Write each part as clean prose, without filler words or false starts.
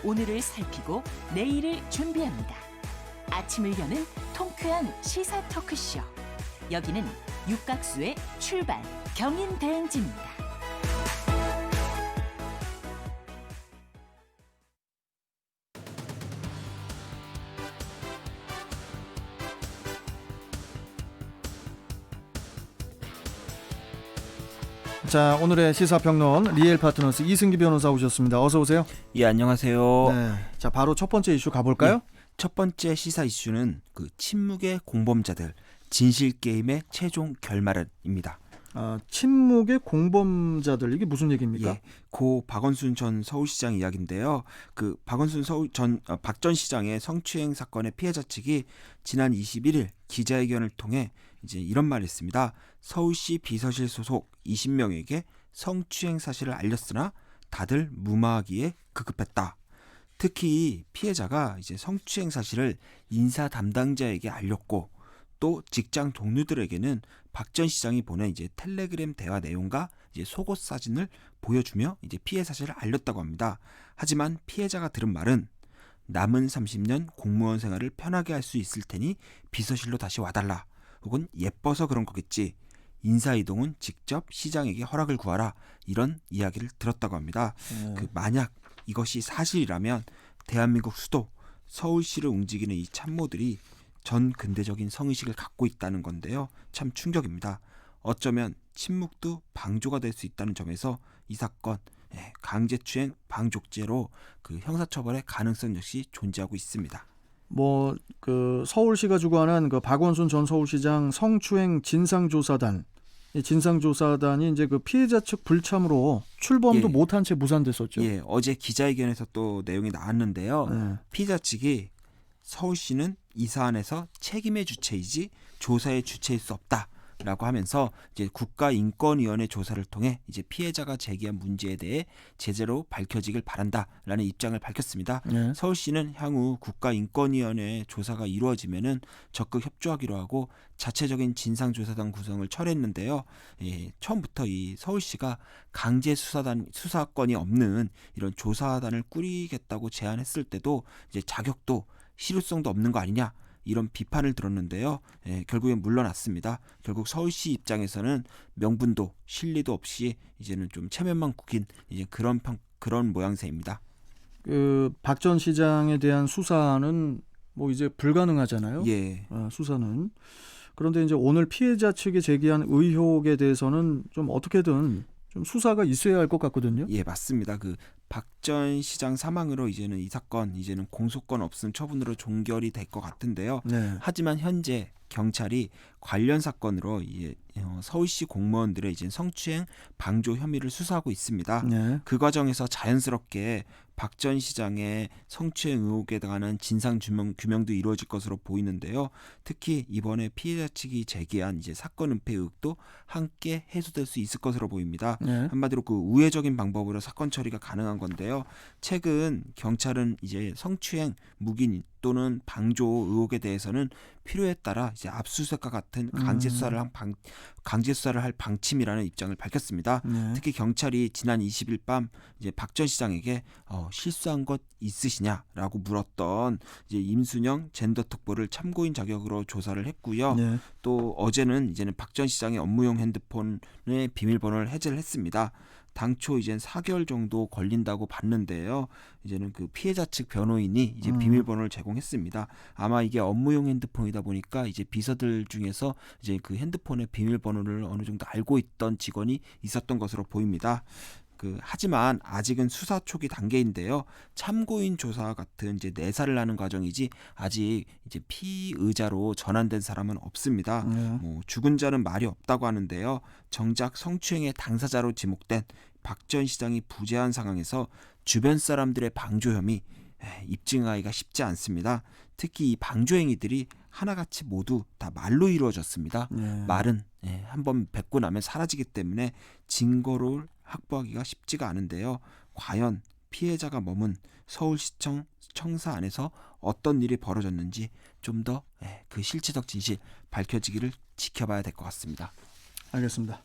오늘을 살피고 내일을 준비합니다. 아침을 여는 통쾌한 시사 토크쇼. 여기는 육각수의 출발 경인대행진입니다. 자, 오늘의 시사평론 리엘 파트너스 이승기 변호사 오셨습니다. 어서 오세요. 예, 안녕하세요. 네, 자 바로 첫 번째 이슈 가볼까요? 예, 첫 번째 시사 이슈는 그 침묵의 공범자들 진실 게임의 최종 결말은입니다. 침묵의 공범자들, 이게 무슨 얘기입니까? 예, 고 박원순 전 서울시장 이야기인데요. 그 박원순 박 전 시장의 성추행 사건의 피해자 측이 지난 21일 기자회견을 통해 이제 이런 말을 했습니다. 서울시 비서실 소속 20명에게 성추행 사실을 알렸으나 다들 무마하기에 급급했다. 특히 피해자가 이제 성추행 사실을 인사 담당자에게 알렸고 또 직장 동료들에게는 박 전 시장이 보낸 이제 텔레그램 대화 내용과 이제 속옷 사진을 보여주며 이제 피해 사실을 알렸다고 합니다. 하지만 피해자가 들은 말은 남은 30년 공무원 생활을 편하게 할 수 있을 테니 비서실로 다시 와달라. 혹은 예뻐서 그런 거겠지. 인사이동은 직접 시장에게 허락을 구하라. 이런 이야기를 들었다고 합니다. 그 만약 이것이 사실이라면 대한민국 수도 서울시를 움직이는 이 참모들이 전 근대적인 성의식을 갖고 있다는 건데요. 참 충격입니다. 어쩌면 침묵도 방조가 될 수 있다는 점에서 이 사건 강제추행 방조죄로 그 형사처벌의 가능성 역시 존재하고 있습니다. 그 서울시가 주관한 그 박원순 전 서울시장 성추행 진상조사단, 이 진상조사단이 이제 그 피해자 측 불참으로 출범도 못한 채 무산됐었죠. 예, 어제 기자회견에서 또 내용이 나왔는데요. 피해자 측이 서울시는 이 사안에서 책임의 주체이지 조사의 주체일 수 없다라고 하면서 이제 국가인권위원회 조사를 통해 이제 피해자가 제기한 문제에 대해 제대로 밝혀지길 바란다라는 입장을 밝혔습니다. 서울시는 향후 국가인권위원회 조사가 이루어지면은 적극 협조하기로 하고 자체적인 진상조사단 구성을 철회했는데요. 처음부터 이 서울시가 강제 수사권이 없는 이런 조사단을 꾸리겠다고 제안했을 때도 이제 자격도 실효성도 없는 거 아니냐 이런 비판을 들었는데요. 결국엔 물러났습니다. 결국 서울시 입장에서는 명분도 실리도 없이 이제는 좀 체면만 구긴 이제 그런 모양새입니다. 그 박 전 시장에 대한 수사는 뭐 이제 불가능하잖아요. 예. 수사는. 그런데 이제 오늘 피해자 측이 제기한 의혹에 대해서는 좀 어떻게든 좀 수사가 있어야 할 것 같거든요. 예, 맞습니다. 그 박 전 시장 사망으로 이제는 이 사건 이제는 공소권 없음 처분으로 종결이 될 것 같은데요. 하지만 현재 경찰이 관련 사건으로 서울시 공무원들의 이제 성추행 방조 혐의를 수사하고 있습니다. 그 과정에서 자연스럽게 박 전 시장의 성추행 의혹에 관한 진상 규명도 이루어질 것으로 보이는데요. 특히 이번에 피해자 측이 제기한 이제 사건 은폐 의혹도 함께 해소될 수 있을 것으로 보입니다. 한마디로 그 우회적인 방법으로 사건 처리가 가능한 건데요. 최근 경찰은 이제 성추행, 묵인 또는 방조 의혹에 대해서는 필요에 따라 이제 압수수색과 같은 강제 수사를 할 방침이라는 입장을 밝혔습니다. 특히 경찰이 지난 20일 밤 이제 박 전 시장에게 실수한 것 있으시냐라고 물었던 이제 임순영 젠더 특보를 참고인 자격으로 조사를 했고요. 또 어제는 이제는 박 전 시장의 업무용 핸드폰의 비밀번호를 해제를 했습니다. 당초 이제 4개월 정도 걸린다고 봤는데요. 이제는 그 피해자 측 변호인이 이제 비밀번호를 제공했습니다. 아마 이게 업무용 핸드폰이다 보니까 이제 비서들 중에서 이제 그 핸드폰의 비밀번호를 어느 정도 알고 있던 직원이 있었던 것으로 보입니다. 하지만 아직은 수사 초기 단계인데요. 참고인 조사와 같은 이제 내사를 하는 과정이지 아직 이제 피의자로 전환된 사람은 없습니다. 죽은 자는 말이 없다고 하는데요. 정작 성추행의 당사자로 지목된 박 전 시장이 부재한 상황에서 주변 사람들의 방조 혐의 입증하기가 쉽지 않습니다. 특히 이 방조 행위들이 하나같이 모두 다 말로 이루어졌습니다. 말은 한번 뱉고 나면 사라지기 때문에 증거를 확보하기가 쉽지가 않은데요. 과연 피해자가 머문 서울시청 청사 안에서 어떤 일이 벌어졌는지 좀 더 그 실체적 진실 밝혀지기를 지켜봐야 될 것 같습니다. 알겠습니다.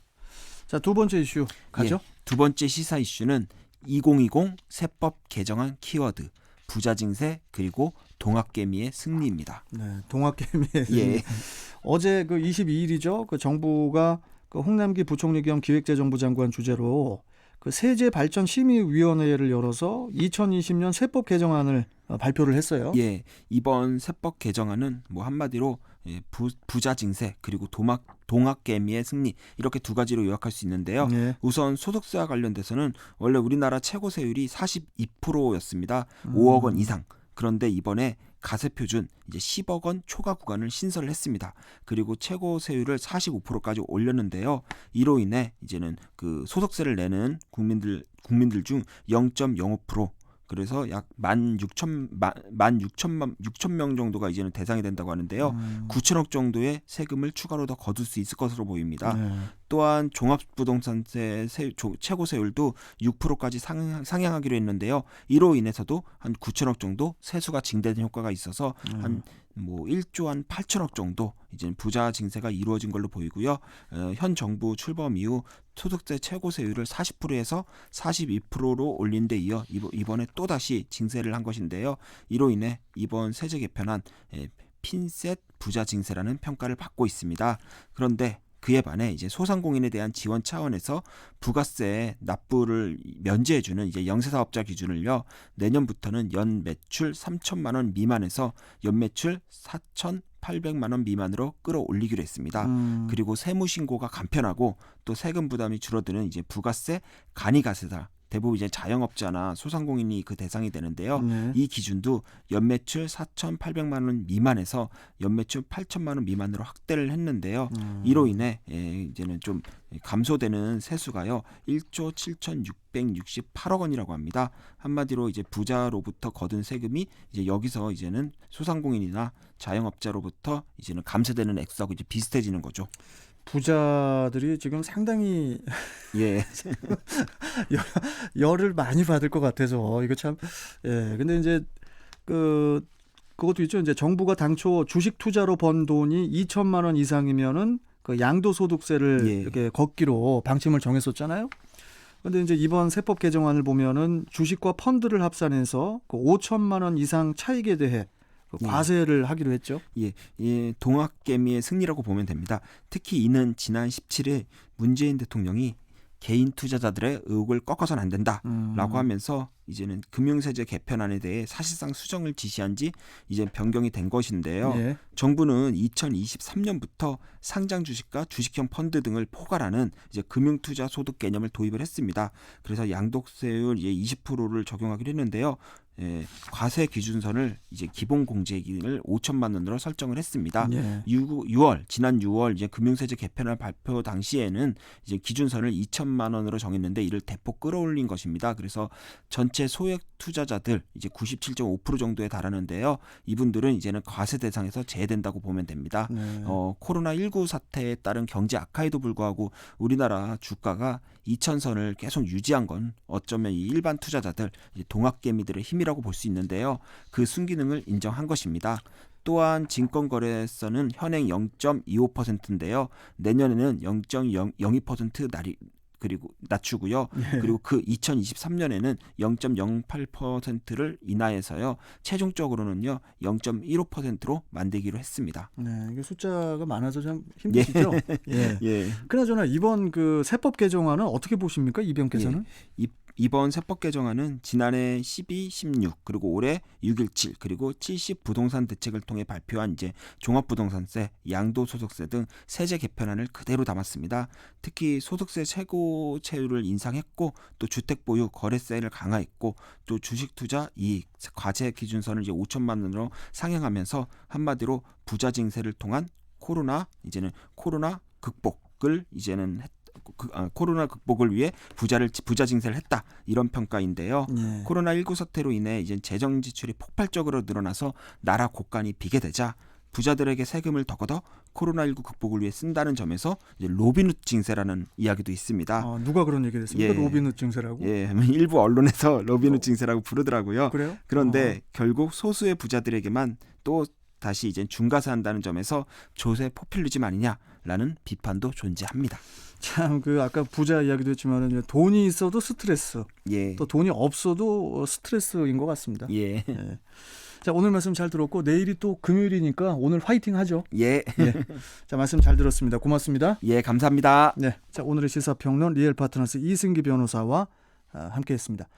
자, 두 번째 이슈 가죠. 두 번째 시사 이슈는 2020 세법 개정안 키워드 부자 징세 그리고 동학개미의 승리입니다. 네, 동학개미의 예. 어제 그 22일이죠. 그 정부가 그 홍남기 부총리 겸 기획재정부 장관 주재로 그 세제발전심의위원회를 열어서 2020년 세법 개정안을 발표를 했어요. 예, 이번 세법 개정안은 뭐 한마디로 부자 징세 그리고 동학개미의 승리 이렇게 두 가지로 요약할 수 있는데요. 예. 우선 소득세와 관련돼서는 원래 우리나라 최고 세율이 42%였습니다. 5억 원 이상. 그런데 이번에 가세표준 이제 10억 원 초과 구간을 신설을 했습니다. 그리고 최고 세율을 45%까지 올렸는데요. 이로 인해 이제는 그 소득세를 내는 국민들 중 0.05% 그래서 약 16,000명 정도가 이제는 대상이 된다고 하는데요. 9천억 정도의 세금을 추가로 더 거둘 수 있을 것으로 보입니다. 네. 또한 종합부동산세 최고 세율도 6%까지 상향하기로 했는데요. 이로 인해서도 한 9천억 정도 세수가 징대된 효과가 있어서 한 뭐 1조 한 8천억 정도 이제 부자 징세가 이루어진 걸로 보이고요. 현 정부 출범 이후 소득세 최고 세율을 40%에서 42%로 올린 데 이어 이번에 또다시 징세를 한 것인데요. 이로 인해 이번 세제 개편안 핀셋 부자 징세라는 평가를 받고 있습니다. 그런데 그에 반해 이제 소상공인에 대한 지원 차원에서 부가세 납부를 면제해주는 이제 영세사업자 기준을요 내년부터는 연 매출 3천만 원 미만에서 연 매출 4,800만 원 미만으로 끌어올리기로 했습니다. 그리고 세무 신고가 간편하고 또 세금 부담이 줄어드는 이제 부가세 간이가세다. 대부분 이제 자영업자나 소상공인이 그 대상이 되는데요. 네. 이 기준도 연매출 4,800만 원 미만에서 연매출 8천만 원 미만으로 확대를 했는데요. 이로 인해 이제는 좀 감소되는 세수가요. 1조 7,668억 원이라고 합니다. 한마디로 이제 부자로부터 거둔 세금이 이제 여기서 이제는 소상공인이나 자영업자로부터 이제는 감세되는 액수하고 이제 비슷해지는 거죠. 부자들이 지금 상당히 예. 열을 많이 받을 것 같아서 이거 참. 예. 근데 이제 그것도 있죠. 이제 정부가 당초 주식 투자로 번 돈이 2천만 원 이상이면은 그 양도소득세를 예. 이렇게 걷기로 방침을 정했었잖아요. 근데 이제 이번 세법 개정안을 보면은 주식과 펀드를 합산해서 그 5천만 원 이상 차익에 대해 과세를 하기로 했죠. 예, 동학개미의 승리라고 보면 됩니다. 특히 이는 지난 17일 문재인 대통령이 개인 투자자들의 의혹을 꺾어서는 안 된다라고 하면서 이제는 금융세제 개편안에 대해 사실상 수정을 지시한 지 이제 변경이 된 것인데요. 예. 정부는 2023년부터 상장 주식과 주식형 펀드 등을 포괄하는 이제 금융투자 소득 개념을 도입을 했습니다. 그래서 양도세율 20%를 적용하기로 했는데요. 과세 기준선을 이제 기본 공제액을 5천만 원으로 설정을 했습니다. 예. 지난 6월 이제 금융세제 개편안 발표 당시에는 이제 기준선을 2천만 원으로 정했는데 이를 대폭 끌어올린 것입니다. 그래서 전체 소액 투자자들 이제 97.5% 정도에 달하는데요. 이분들은 이제는 과세 대상에서 제외된다고 보면 됩니다. 네. 코로나19 사태에 따른 경제 악화에도 불구하고 우리나라 주가가 2,000선을 계속 유지한 건 어쩌면 이 일반 투자자들 동학개미들의 힘이라고 볼 수 있는데요. 그 순기능을 인정한 것입니다. 또한 증권거래세는 현행 0.25%인데요. 내년에는 0.02% 그리고 낮추고요. 그리고 그 2023년에는 0.08%를 인하해서요. 최종적으로는요. 0.15%로 만들기로 했습니다. 네, 이게 숫자가 많아서 좀 힘드시죠? 예. 예. 그나저나 이번 그 세법 개정안은 어떻게 보십니까? 이변께서는? 이번 세법 개정안은 지난해 12, 16 그리고 올해 6.17 그리고 70 부동산 대책을 통해 발표한 이제 종합부동산세, 양도소득세 등 세제 개편안을 그대로 담았습니다. 특히 소득세 최고세율을 인상했고 또 주택보유 거래세를 강화했고 또 주식투자 이익 과세 기준선을 이제 5천만 원으로 상향하면서 한마디로 부자 징세를 통한 코로나 극복을 이제는 코로나 극복을 위해 부자 징세를 했다 이런 평가인데요. 예. 코로나19 사태로 인해 이제 재정 지출이 폭발적으로 늘어나서 나라 곳간이 비게 되자 부자들에게 세금을 더 걷어 코로나19 극복을 위해 쓴다는 점에서 이제 로빈훗 징세라는 이야기도 있습니다. 누가 그런 얘기를 했습니까? 예. 로빈훗 징세라고? 예, 일부 언론에서 로빈훗 징세라고 부르더라고요. 그래요? 그런데 결국 소수의 부자들에게만 또 다시 이제 중과세한다는 점에서 조세 포퓰리즘 아니냐라는 비판도 존재합니다. 참 그 아까 부자 이야기도 했지만은 돈이 있어도 스트레스, 예. 또 돈이 없어도 스트레스인 것 같습니다. 예. 예. 자, 오늘 말씀 잘 들었고 내일이 또 금요일이니까 오늘 화이팅 하죠. 예. 예. 자, 말씀 잘 들었습니다. 고맙습니다. 예, 감사합니다. 네. 자, 오늘의 시사평론 리얼 파트너스 이승기 변호사와 함께했습니다.